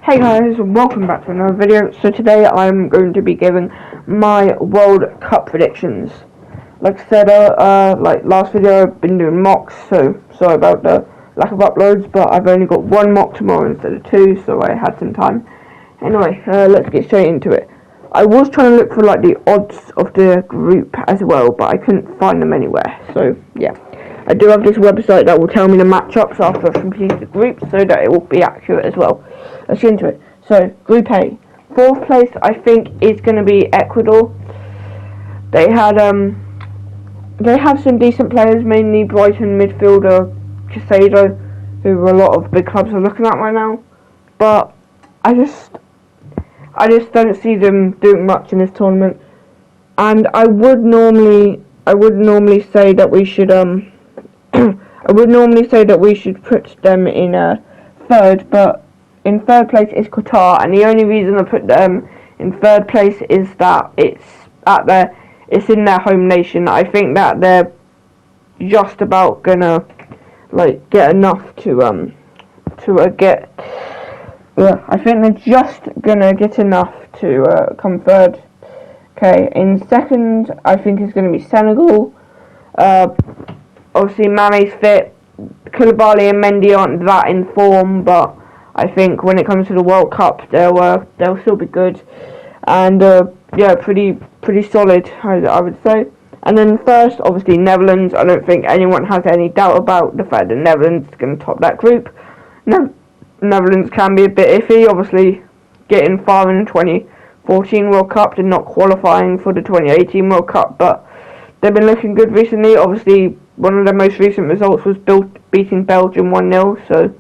Hey guys, welcome back to another video. So today I'm going to be giving my World Cup predictions. Like I said, like last video I've been doing mocks, so sorry about the lack of uploads, but I've only got one mock tomorrow instead of two, so I had some time. Anyway, let's get straight into it. I was trying to look for like the odds of the group as well, but I couldn't find them anywhere, so yeah. I do have this website that will tell me the matchups after I've completed the group, so that it will be accurate as well. Let's get into it. So, Group A. Fourth place, I think, is going to be Ecuador. They have some decent players, mainly Brighton midfielder Casado, who a lot of big clubs are looking at right now. But I just don't see them doing much in this tournament. And I would normally say that we should put them in third, but in third place is Qatar, and the only reason I put them in third place is that it's in their home nation. I think that they're just about gonna get enough to get. Yeah, I think they're just gonna get enough to come third. Okay, in second, I think it's gonna be Senegal. Obviously, Mane's fit. Koulibaly and Mendy aren't that in form, but I think when it comes to the World Cup, they'll still be good, and yeah, pretty solid, I would say. And then first, obviously Netherlands. I don't think anyone has any doubt about the fact that Netherlands is going to top that group. Netherlands can be a bit iffy, obviously getting far in the 2014 World Cup and not qualifying for the 2018 World Cup, but they've been looking good recently. Obviously, one of their most recent results was beating Belgium 1-0, so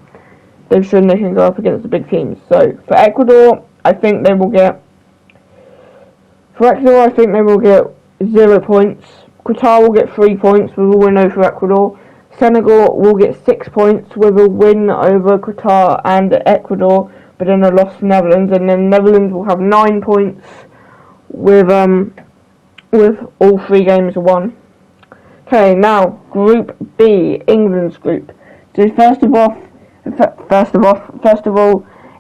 they've shown they can go up against the big teams. So, for Ecuador, I think they will get 0 points. Qatar will get 3 points with a win over Ecuador. Senegal will get 6 points with a win over Qatar and Ecuador, but then a loss to Netherlands. And then Netherlands will have 9 points with all 3 games won. Okay, now Group B, England's group. So first of all,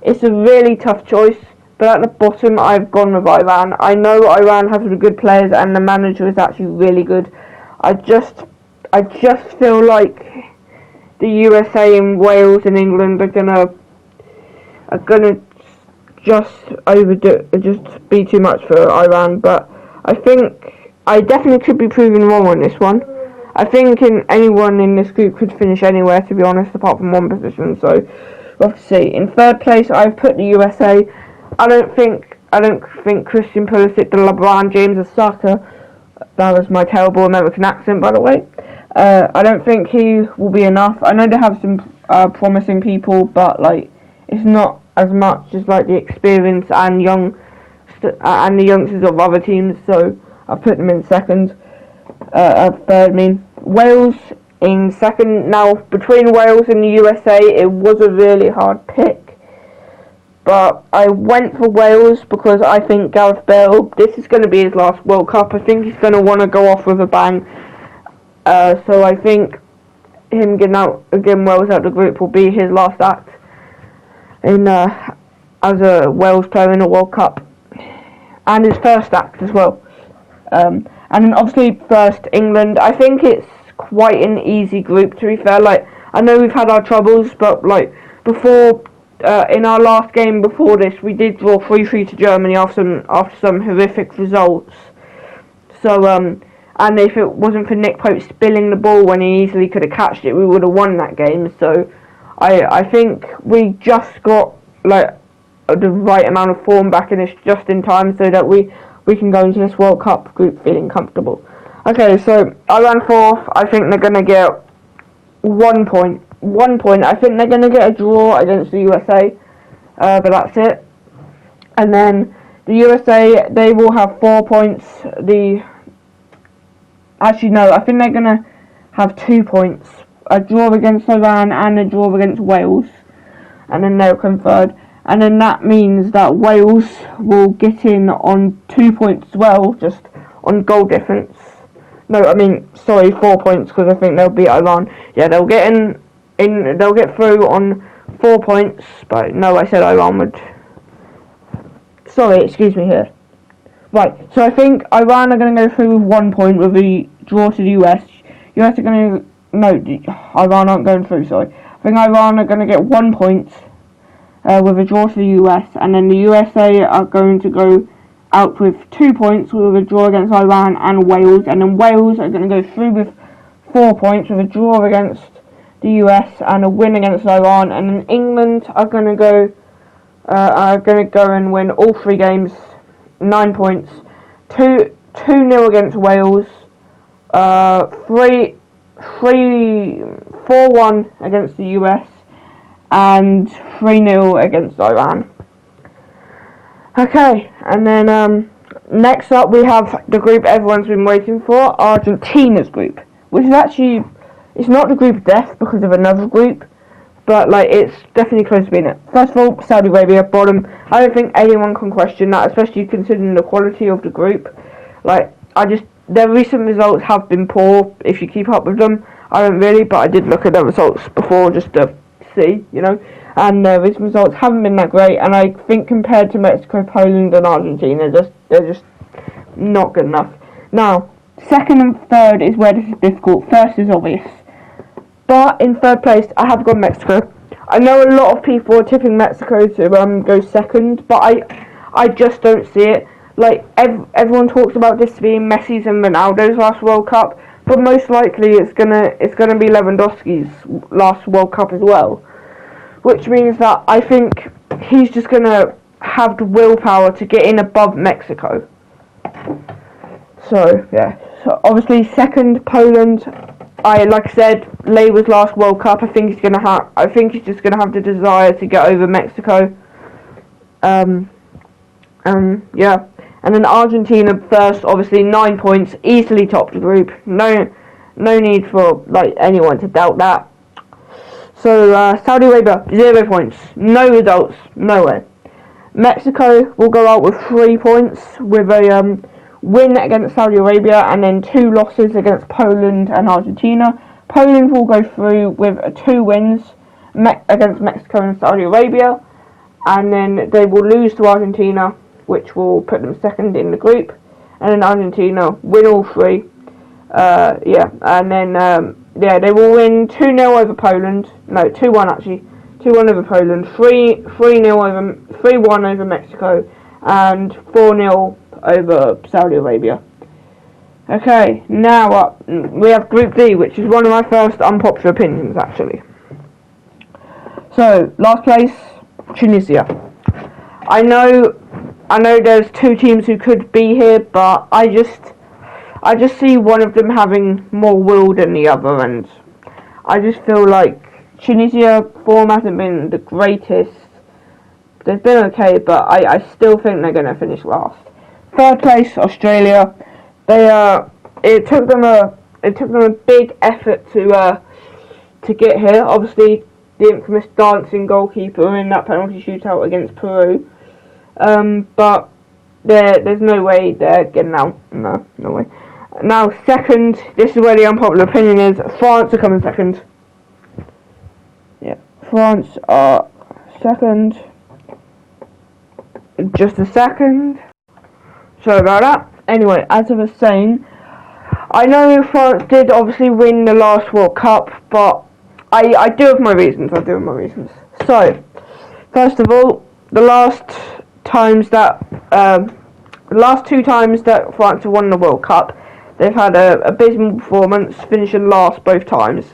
it's a really tough choice, but at the bottom I've gone with Iran. I know Iran has some good players and the manager is actually really good. I just feel like the USA and Wales and England are gonna just be too much for Iran, but I think I definitely could be proven wrong on this one. I think anyone in this group could finish anywhere, to be honest, apart from one position, so we'll have to see. In third place, I've put the USA. I don't think Christian Pulisic, the LeBron James of soccer, that was my terrible American accent, by the way. I don't think he will be enough. I know they have some promising people, but it's not as much as the experience and the youngsters of other teams, so I've put them in second. Third, Wales in second. Now, between Wales and the USA, it was a really hard pick, but I went for Wales because I think Gareth Bale, this is going to be his last World Cup. I think he's going to want to go off with a bang, so I think him getting Wales out of the group will be his last act as a Wales player in a World Cup, and his first act as well. And then obviously first, England. I think it's quite an easy group, to be fair. I know we've had our troubles, but before, in our last game before this, we did draw 3-3 to Germany after some horrific results. So, and if it wasn't for Nick Pope spilling the ball when he easily could have catched it, we would have won that game. So, I think we just got the right amount of form back in this just in time, so that we can go into this World Cup group feeling comfortable. Okay, so Iran fourth. I think they're going to get 1 point. 1 point. I think they're going to get a draw against the USA, but that's it. And then the USA, they will have 4 points. Actually, no, I think they're going to have 2 points. A draw against Iran and a draw against Wales. And then they'll come third. And then that means that Wales will get in on 2 points as well, just on goal difference. No, 4 points, because I think they'll beat Iran. Yeah, they'll get through on 4 points, but no, I said Iran would Sorry, excuse me here. Right, so I think Iran are going to go through with 1 point with the draw to the US. US are going to... No, Iran aren't going through, sorry. I think Iran are going to get 1 point with a draw to the US, and then the USA are going to go out with 2 points with a draw against Iran and Wales, and then Wales are going to go through with 4 points with a draw against the US and a win against Iran, and then England are going to go and win all 3 games, 9 points, 2-0 against Wales, 4-1 against the US, and 3-0 against Iran. Okay, and then next up we have the group everyone's been waiting for, Argentina's group, which is actually, it's not the group of death because of another group, but like it's definitely close to being it. First of all, Saudi Arabia, bottom. I don't think anyone can question that, especially considering the quality of the group. Like, their recent results have been poor, if you keep up with them. I don't really, but I did look at their results before just to see, you know. And their recent results haven't been that great, and I think compared to Mexico, Poland and Argentina, they're just not good enough. Now, second and third is where this is difficult. First is obvious. But in third place, I have got Mexico. I know a lot of people are tipping Mexico to go second, but I just don't see it. Like, everyone talks about this being Messi's and Ronaldo's last World Cup, but most likely it's gonna be Lewandowski's last World Cup as well. Which means that I think he's just gonna have the willpower to get in above Mexico. So yeah. So obviously second, Poland. Like I said, Leiva's last World Cup. I think he's just gonna have the desire to get over Mexico. Yeah. And then Argentina first, obviously 9 points, easily topped the group. No need for like anyone to doubt that. So Saudi Arabia, 0 points, no results, no way. Mexico will go out with 3 points with a win against Saudi Arabia and then 2 losses against Poland and Argentina. Poland will go through with 2 wins against Mexico and Saudi Arabia, and then they will lose to Argentina, which will put them second in the group, and then Argentina win all 3. And then they will win 2-0 over Poland. No, 2-1 actually. 2-1 over Poland. 3-1 over Mexico, and 4-0 over Saudi Arabia. Okay, now up we have Group D, which is one of my first unpopular opinions actually. So last place, Tunisia. I know there's 2 teams who could be here, but I just see one of them having more will than the other, and I just feel like Tunisia form hasn't been the greatest. They've been okay, but I still think they're going to finish last. Third place, Australia. It took them a big effort to get here. Obviously, the infamous dancing goalkeeper in that penalty shootout against Peru. But there's no way they're getting out. No way. Now, second, this is where the unpopular opinion is. France are coming second. Yeah, France are second. Just a second. Sorry about that. Anyway, as I was saying, I know France did obviously win the last World Cup, but I do have my reasons. So, first of all, the last 2 times that France have won the World Cup, they've had an abysmal performance, finishing last both times.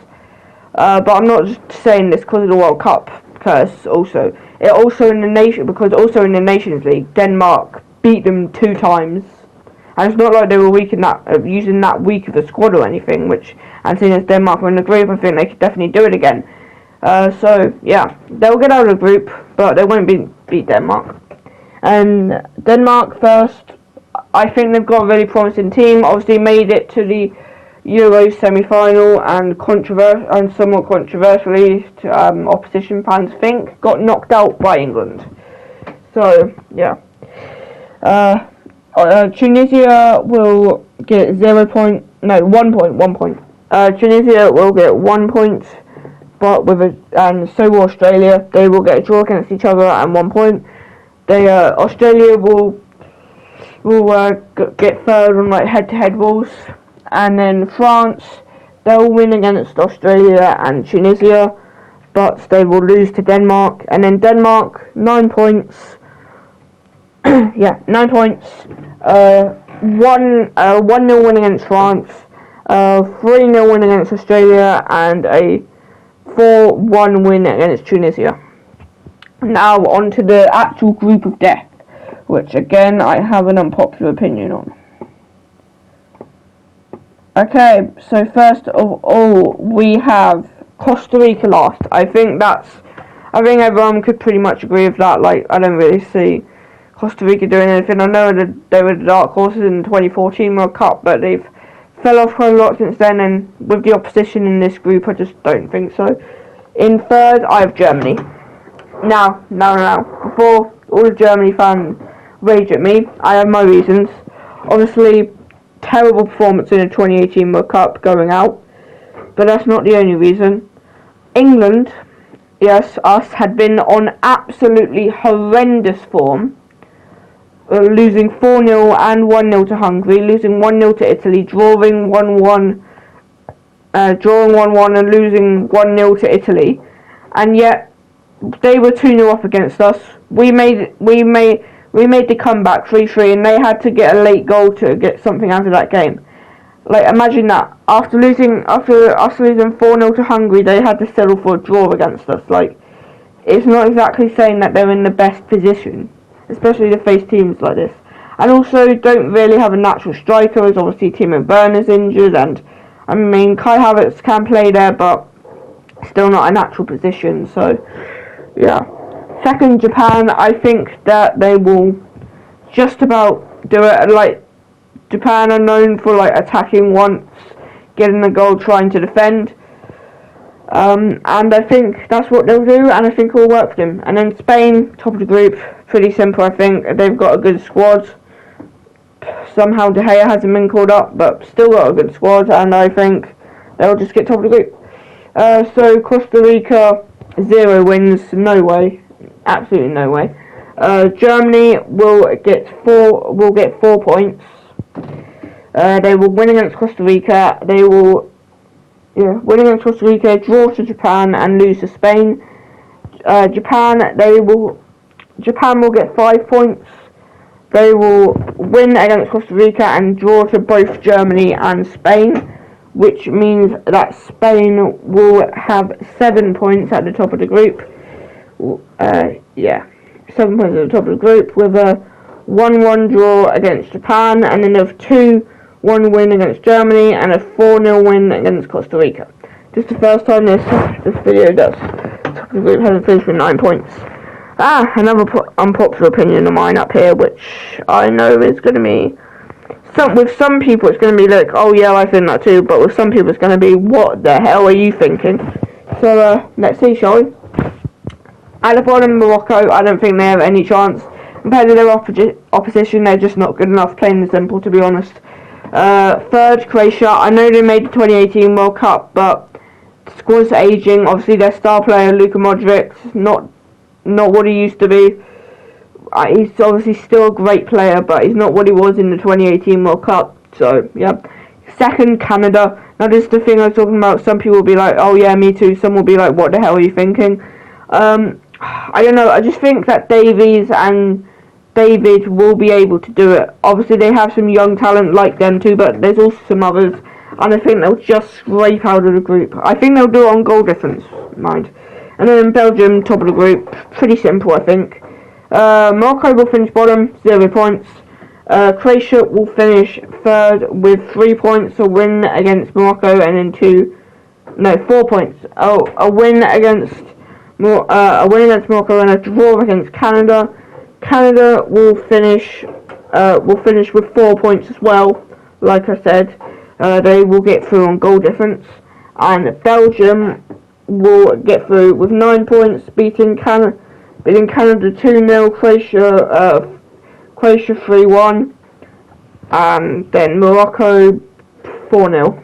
But I'm not just saying this because of the World Cup curse. Also in the Nations League, Denmark beat them 2 times, and it's not like they were weak in that using that weak of a squad or anything. And seeing as Denmark are in the group, I think they could definitely do it again. So yeah, they'll get out of the group, but they won't beat Denmark. And Denmark first, I think they've got a really promising team. Obviously made it to the Euro semi-final, and somewhat controversially, opposition fans think, got knocked out by England. So yeah, Tunisia will get 1 point. Tunisia will get 1 point, but and so will Australia. They will get a draw against each other and 1 point. Australia will get third on like head-to-head rules, and then France, they'll win against Australia and Tunisia, but they will lose to Denmark. And then Denmark, 9 points. 9 points. 1-0 win against France, 3-0 win against Australia, and a 4-1 win against Tunisia. Now on to the actual group of death, which again I have an unpopular opinion on. Okay, so first of all we have Costa Rica last. I think everyone could pretty much agree with that. Like, I don't really see Costa Rica doing anything. I know that they were the dark horses in the 2014 World Cup, but they've fell off quite a lot since then, and with the opposition in this group, I just don't think so. In third, I have Germany. Now, before all the Germany fans rage at me, I have my reasons. Obviously, terrible performance in the 2018 World Cup going out, but that's not the only reason. England, yes, us, had been on absolutely horrendous form, losing 4-0 and 1-0 to Hungary, losing 1-0 to Italy, drawing 1-1 and losing 1-0 to Italy, and yet they were 2-0 up against us. We made the comeback 3-3, and they had to get a late goal to get something out of that game. Like, imagine that. After losing 4-0 to Hungary, they had to settle for a draw against us. Like, it's not exactly saying that they're in the best position, especially to face teams like this. And also, don't really have a natural striker, as obviously Timo Werner's injured, and I mean, Kai Havertz can play there, but still not a natural position, so yeah. Second, Japan, I think that they will just about do it. Like, Japan are known for like attacking once, getting the goal, trying to defend. And I think that's what they'll do, and I think it will work for them. And then Spain, top of the group, pretty simple, I think. They've got a good squad. Somehow De Gea hasn't been called up, but still got a good squad, and I think they'll just get top of the group. So Costa Rica, 0 wins, no way. Absolutely no way. Germany will get 4 points. They will win against Costa Rica. They will win against Costa Rica, draw to Japan, and lose to Spain. Japan will get 5 points. They will win against Costa Rica and draw to both Germany and Spain, which means that Spain will have 7 points at the top of the group. 7 points at the top of the group, with a 1-1 draw against Japan, and then a 2-1 win against Germany, and a 4-0 win against Costa Rica. Just the first time this video does. The top of the group hasn't finished with 9 points. Another unpopular opinion of mine up here, which I know is going to be... with some people it's going to be like, oh yeah, I think that too, but with some people it's going to be, what the hell are you thinking? So, let's see, shall we? At the bottom, Morocco, I don't think they have any chance. Compared to their opposition, they're just not good enough, plain and simple, to be honest. Third, Croatia. I know they made the 2018 World Cup, but the squad's aging. Obviously, their star player, Luka Modric, not what he used to be. He's obviously still a great player, but he's not what he was in the 2018 World Cup. So, yeah. Second, Canada. Now, this is the thing I was talking about. Some people will be like, oh yeah, me too. Some will be like, what the hell are you thinking? I don't know. I just think that Davies and David will be able to do it. Obviously, they have some young talent like them too, but there's also some others. And I think they'll just scrape out of the group. I think they'll do it on goal difference, mind. And then Belgium, top of the group. Pretty simple, I think. Morocco will finish bottom, 0 points. Croatia will finish third with 3 points, a win against Morocco, and then 4 points. A win against Morocco and a draw against Canada. Canada will finish with 4 points as well. Like I said, they will get through on goal difference, and Belgium will get through with 9 points, beating Canada 2-0, Croatia 3-1, and then Morocco 4-0.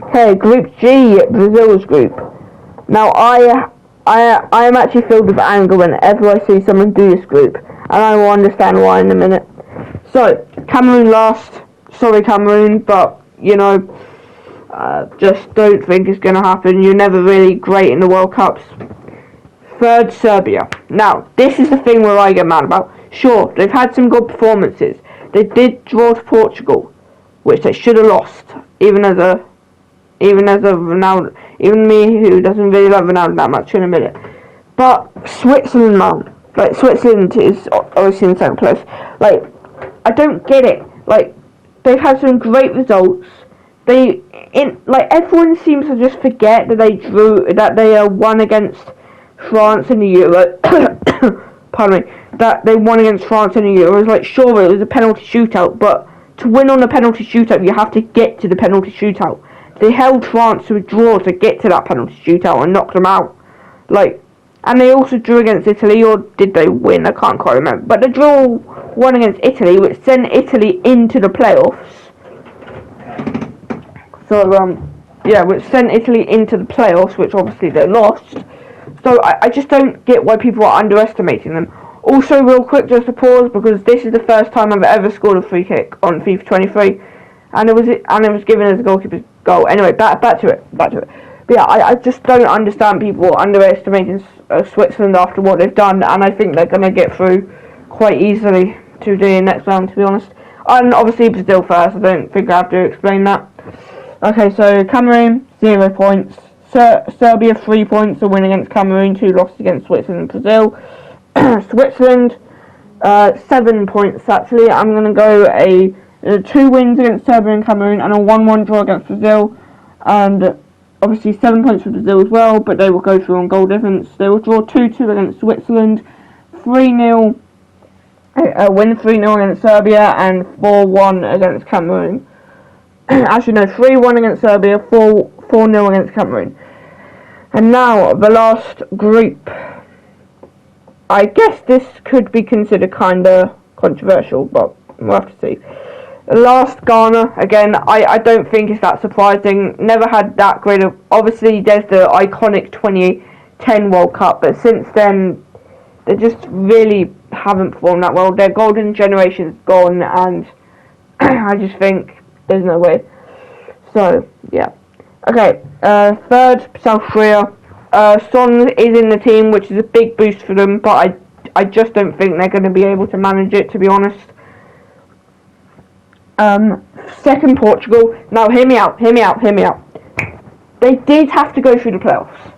Okay, Group G, Brazil's group. Now, I am actually filled with anger whenever I see someone do this group, and I will understand why in a minute. So, Cameroon last. Sorry, Cameroon, but, you know, just don't think it's going to happen. You're never really great in the World Cups. Third, Serbia. Now, this is the thing where I get mad about. Sure, they've had some good performances. They did draw to Portugal, which they should have lost, even as a Ronaldo, even me who doesn't really love Ronaldo that much in a minute. But Switzerland, man, like Switzerland is obviously in second place. Like, I don't get it. Like, they've had some great results. Everyone seems to just forget that they won against France in the Euro. Pardon me. That they won against France in the Euros. Like, sure, it was a penalty shootout, but to win on a penalty shootout, you have to get to the penalty shootout. They held France to a draw to get to that penalty shootout and knocked them out. Like, and they also drew against Italy, or did they win? I can't quite remember. But the draw won against Italy, which sent Italy into the playoffs. So, which sent Italy into the playoffs, which obviously they lost. So I just don't get why people are underestimating them. Also, real quick, just to pause, because this is the first time I've ever scored a free kick on FIFA 23, and it was given as a goalkeeper's goal. Anyway, back to it. But yeah, I just don't understand people underestimating Switzerland after what they've done, and I think they're going to get through quite easily to the next round, to be honest. And obviously Brazil first, I don't think I have to explain that. Okay, so Cameroon, 0 points. Serbia, 3 points, a win against Cameroon, 2 losses against Switzerland and Brazil. Switzerland, 7 points actually. I'm going to go 2 wins against Serbia and Cameroon, and a 1-1 draw against Brazil. And obviously 7 points for Brazil as well, but they will go through on goal difference. They will draw 2-2 against Switzerland, 3-0, win 3-0 against Serbia, and 4-1 against Cameroon. Actually, no, 3-1 against Serbia, 4-0 against Cameroon. And now, the last group. I guess this could be considered kinda controversial, but we'll have to see. The last, Ghana, again, I don't think it's that surprising. Never had that great of... Obviously, there's the iconic 2010 World Cup, but since then, they just really haven't performed that well. Their golden generation's gone, and I just think there's no way. So, yeah. Okay, third, South Korea. Son is in the team, which is a big boost for them, but I just don't think they're going to be able to manage it, to be honest. Second, Portugal. Now, hear me out. They did have to go through the playoffs.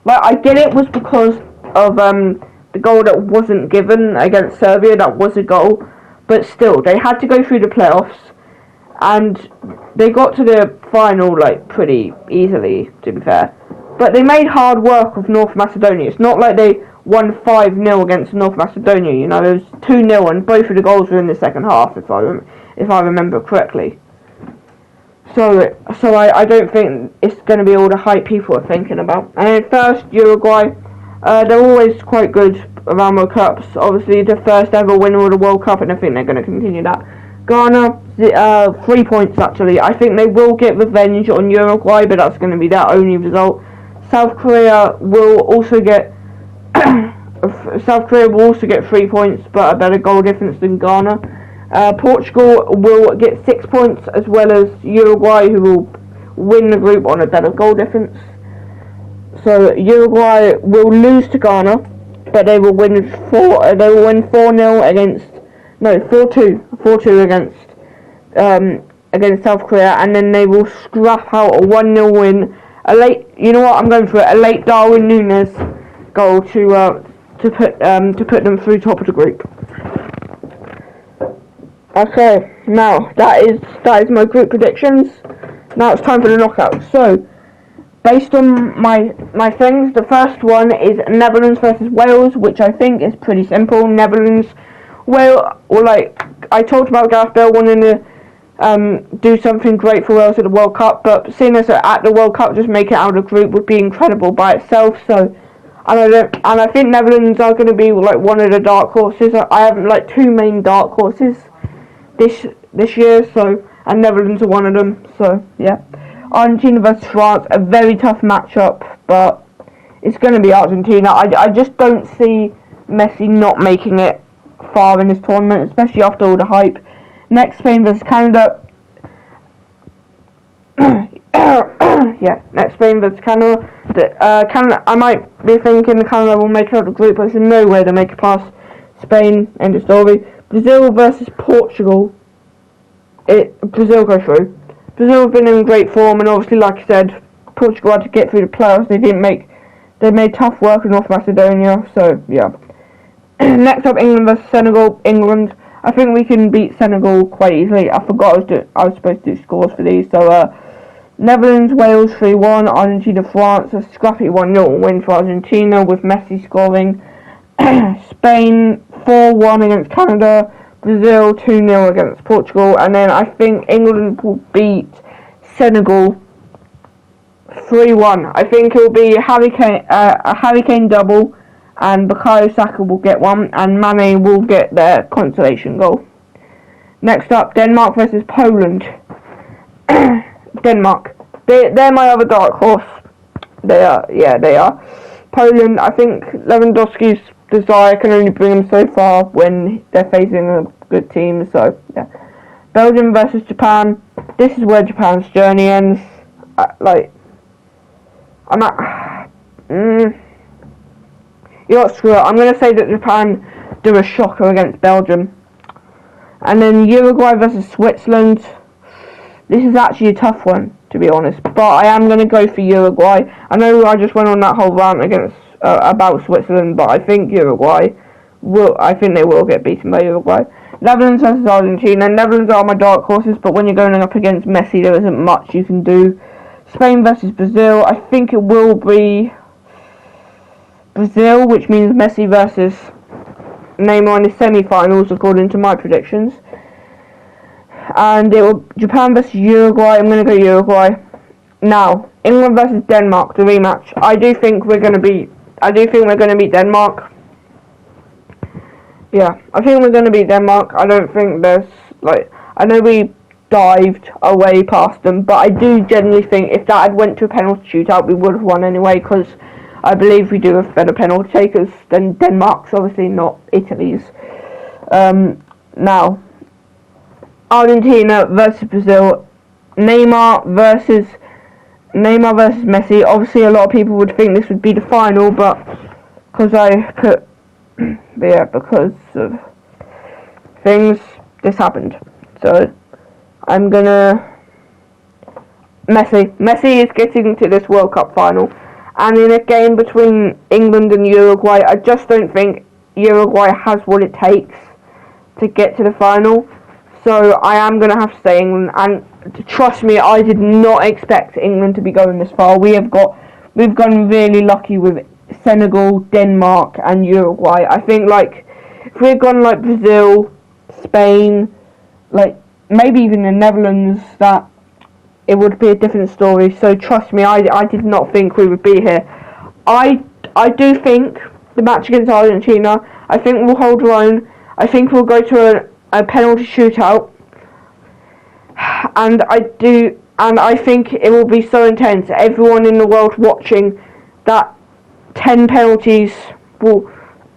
Like, I get it was because of the goal that wasn't given against Serbia. That was a goal, but still, they had to go through the playoffs, and they got to the final like pretty easily, to be fair. But they made hard work of North Macedonia. It's not like they won 5-0 against North Macedonia. You know, it was 2-0, and both of the goals were in the second half, if I remember correctly. So I don't think it's going to be all the hype people are thinking about. And then first, Uruguay. They're always quite good around World Cups. Obviously, the first ever winner of the World Cup, and I think they're going to continue that. Ghana, 3 points actually. I think they will get revenge on Uruguay, but that's going to be their only result. South Korea will also get 3 points, but a better goal difference than Ghana. Portugal will get 6 points, as well as Uruguay, who will win the group on a better goal difference. So Uruguay will lose to Ghana, but they will win 4-0 against 4-2 against South Korea, and then they will scrap out a 1-0 win. You know what? I'm going for it. A late Darwin Núñez goal to put them through top of the group. Okay, now that is my group predictions. Now it's time for the knockouts. So, based on my things, the first one is Netherlands versus Wales, which I think is pretty simple. Netherlands, I talked about Gareth Bale wanting to do something great for Wales at the World Cup, but seeing as they're at the World Cup, just make it out of the group would be incredible by itself. So, and I think Netherlands are going to be like one of the dark horses. I have like 2 main dark horses this year, so, and Netherlands are one of them. So yeah, Argentina versus France, a very tough matchup, but it's going to be Argentina. I just don't see Messi not making it far in this tournament, especially after all the hype. Next, Spain versus Canada. Yeah, next Spain versus Canada. Canada. I might be thinking Canada will make it out of the group, but there's no way to make it past Spain. End of story. Brazil versus Portugal. Brazil go through. Brazil have been in great form, and obviously, like I said, Portugal had to get through the playoffs. They made tough work in North Macedonia. So yeah. Next up, England versus Senegal. England. I think we can beat Senegal quite easily. I forgot I was supposed to do scores for these. So Netherlands, Wales 3-1. Argentina, France. A scrappy 1-0 win for Argentina with Messi scoring. Spain 4-1 against Canada. Brazil 2-0 against Portugal. And then I think England will beat Senegal 3-1. I think it will be a Harry Kane double, and Bukayo Saka will get one, and Mane will get their consolation goal. Next up, Denmark versus Poland. Denmark. They're my other dark horse. They are. Poland, I think Lewandowski's desire can only bring them so far when they're facing a good team, so yeah. Belgium versus Japan. This is where Japan's journey ends. You know what, screw it. I'm going to say that Japan do a shocker against Belgium. And then Uruguay versus Switzerland. This is actually a tough one, to be honest. But I am going to go for Uruguay. I know I just went on that whole rant about Switzerland, but I think Uruguay I think they will get beaten by Uruguay. Netherlands versus Argentina. Netherlands are my dark horses, but when you're going up against Messi, there isn't much you can do. Spain versus Brazil. I think it will be Brazil, which means Messi versus Neymar in the semi-finals, according to my predictions. And it will Japan versus Uruguay. I'm going to go Uruguay. Now, England versus Denmark, the rematch. I do think we're going to beat Denmark. Yeah, I think we're going to beat Denmark. I don't think I know we dived away past them, but I do genuinely think if that had went to a penalty shootout, we would have won anyway, because I believe we do have better penalty takers than Denmark's, obviously not Italy's. Now, Argentina versus Brazil. Neymar versus Messi. Obviously, a lot of people would think this would be the final, but because of things, this happened. So I'm gonna Messi is getting to this World Cup final, and in a game between England and Uruguay, I just don't think Uruguay has what it takes to get to the final. So I am gonna have to say England, and trust me, I did not expect England to be going this far. We've gone really lucky with Senegal, Denmark, and Uruguay. I think if we had gone Brazil, Spain, maybe even the Netherlands, that it would be a different story. So trust me, I did not think we would be here. I do think the match against Argentina, I think we'll hold our own. I think we'll go to a penalty shootout, and I think it will be so intense. Everyone in the world watching that 10 penalties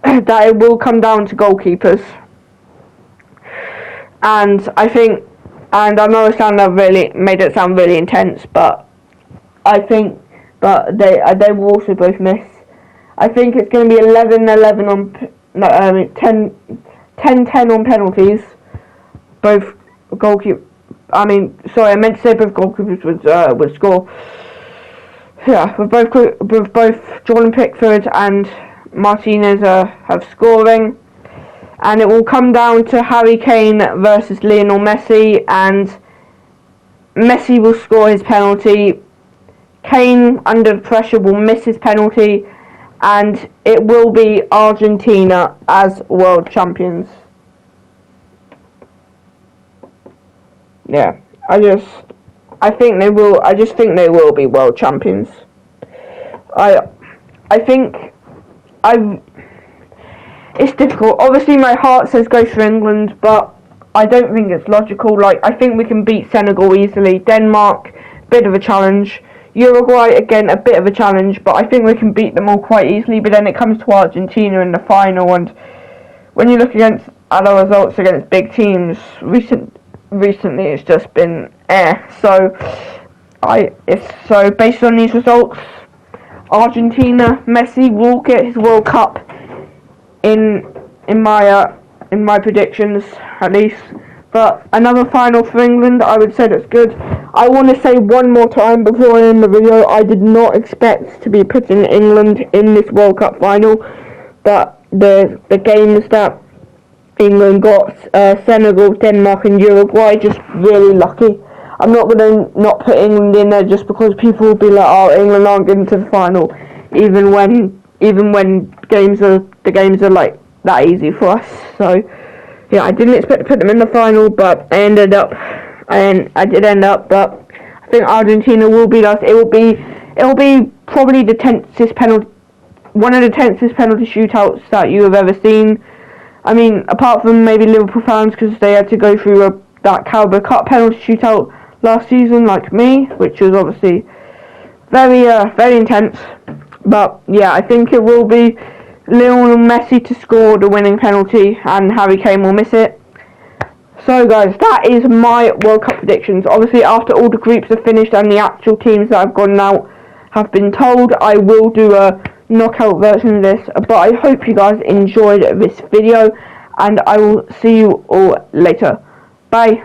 that it will come down to goalkeepers. And I know it made it sound really intense, but they will also both miss. I think it's going to be 11-11 on 10-10 on penalties. Both goalkeepers. I meant to say both goalkeepers would score. Yeah, with both Jordan Pickford and Martinez have scoring, and it will come down to Harry Kane versus Lionel Messi, and Messi will score his penalty. Kane, under pressure, will miss his penalty, and it will be Argentina as world champions. Yeah, I just think they will be world champions. It's difficult. Obviously, my heart says go for England, but I don't think it's logical. I think we can beat Senegal easily. Denmark, bit of a challenge. Uruguay, again, a bit of a challenge, but I think we can beat them all quite easily. But then it comes to Argentina in the final, and when you look against other results against big teams, recently it's just been So based on these results, Argentina, Messi will get his World Cup in my predictions, at least. But another final for England, I would say that's good. I want to say one more time before I end the video, I did not expect to be putting England in this World Cup final, but the games that England got, Senegal, Denmark and Uruguay, just really lucky. I'm not going to not put England in there just because people will be like, oh, England aren't getting to the final, even when the games are like that easy for us. So yeah, I didn't expect to put them in the final, but I did end up. But I think Argentina will beat us. It will be probably the tensest penalty, one of the tensest penalty shootouts that you have ever seen. I mean, apart from maybe Liverpool fans, because they had to go through that Carabao Cup penalty shootout last season, like me, which was obviously very intense. But yeah, I think it will be Lionel Messi to score the winning penalty, and Harry Kane will miss it. So guys, that is my World Cup predictions. Obviously, after all the groups are finished and the actual teams that have gone out have been told, I will do a knockout version of this. But I hope you guys enjoyed this video, and I will see you all later. Bye.